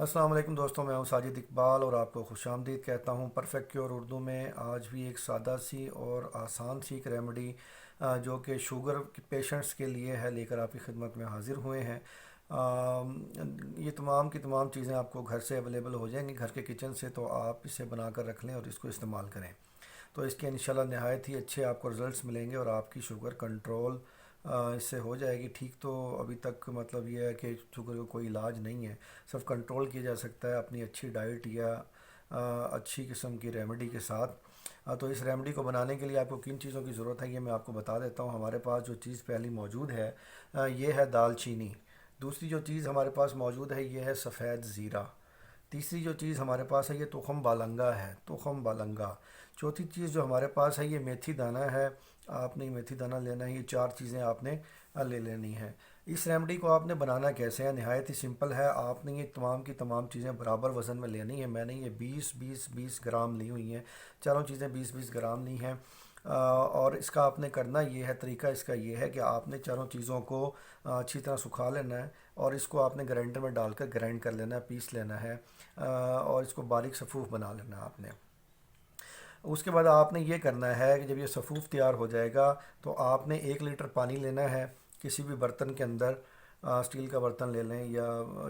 السلام علیکم دوستوں، میں ہوں ساجد اقبال اور آپ کو خوش آمدید کہتا ہوں پرفیکٹ کیور اردو میں۔ آج بھی ایک سادہ سی اور آسان سی ایک ریمیڈی جو کہ شوگر کے پیشنٹس کے لیے ہے، لے کر آپ کی خدمت میں حاضر ہوئے ہیں۔ یہ تمام کی تمام چیزیں آپ کو گھر سے اویلیبل ہو جائیں گی، گھر کے کچن سے، تو آپ اسے بنا کر رکھ لیں اور اس کو استعمال کریں تو اس کے انشاءاللہ نہایت ہی اچھے آپ کو رزلٹس ملیں گے اور آپ کی شوگر کنٹرول اس سے ہو جائے گی ٹھیک۔ تو ابھی تک مطلب یہ ہے کہ شوگر کا کوئی علاج نہیں ہے، صرف کنٹرول کیا جا سکتا ہے اپنی اچھی ڈائٹ یا اچھی قسم کی ریمیڈی کے ساتھ۔ تو اس ریمیڈی کو بنانے کے لیے آپ کو کن چیزوں کی ضرورت ہے یہ میں آپ کو بتا دیتا ہوں۔ ہمارے پاس جو چیز پہلی موجود ہے یہ ہے دال چینی۔ دوسری جو چیز ہمارے پاس موجود ہے یہ ہے سفید زیرہ۔ تیسری جو چیز ہمارے پاس ہے یہ تخم بالنگا ہے، تخم بالنگا۔ چوتھی چیز جو ہمارے پاس ہے یہ میتھی دانہ ہے، آپ نے میتھی دانہ لینا ہے۔ یہ چار چیزیں آپ نے لے لینی ہیں۔ اس ریمیڈی کو آپ نے بنانا کیسے ہے؟ نہایت ہی سمپل ہے۔ آپ نے یہ تمام کی تمام چیزیں برابر وزن میں لینی ہے۔ میں نے یہ 20 گرام لی ہوئی ہیں، چاروں چیزیں 20 گرام لی ہیں۔ اور اس کا آپ نے کرنا یہ ہے، طریقہ اس کا یہ ہے کہ آپ نے چاروں چیزوں کو اچھی طرح سکھا لینا ہے اور اس کو آپ نے گرائنڈر میں ڈال کر گرائنڈ کر لینا ہے، پیس لینا ہے اور اس کو باریک صفوف بنا لینا ہے آپ نے۔ اس کے بعد آپ نے یہ کرنا ہے کہ جب یہ صفوف تیار ہو جائے گا تو آپ نے 1 لیٹر پانی لینا ہے، کسی بھی برتن کے اندر، اسٹیل کا برتن لے لیں یا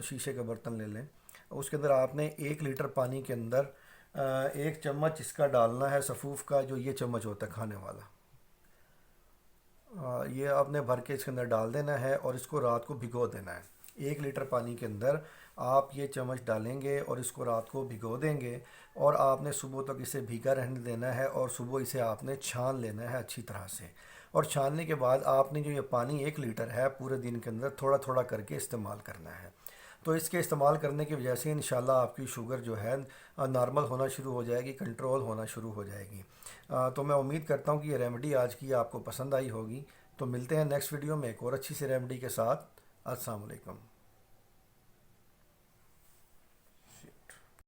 شیشے کا برتن لے لیں۔ اس کے اندر آپ نے 1 لیٹر پانی کے اندر 1 چمچ اس کا ڈالنا ہے، صفوف کا، جو یہ چمچ ہوتا ہے کھانے والا، یہ آپ نے بھر کے اس کے اندر ڈال دینا ہے اور اس کو رات کو بھگو دینا ہے۔ 1 لیٹر پانی کے اندر آپ یہ چمچ ڈالیں گے اور اس کو رات کو بھگو دیں گے اور آپ نے صبح تک اسے بھیگا رہنے دینا ہے اور صبح اسے آپ نے چھان لینا ہے اچھی طرح سے۔ اور چھاننے کے بعد آپ نے جو یہ پانی 1 لیٹر ہے پورے دن کے اندر تھوڑا تھوڑا کر کے استعمال کرنا ہے۔ تو اس کے استعمال کرنے کی وجہ سے انشاءاللہ آپ کی شوگر جو ہے نارمل ہونا شروع ہو جائے گی، کنٹرول ہونا شروع ہو جائے گی۔ تو میں امید کرتا ہوں کہ یہ ریمیڈی آج کی آپ کو پسند آئی ہوگی۔ تو ملتے ہیں نیکسٹ ویڈیو میں ایک اور اچھی سی ریمیڈی کے ساتھ۔ السلام علیکم۔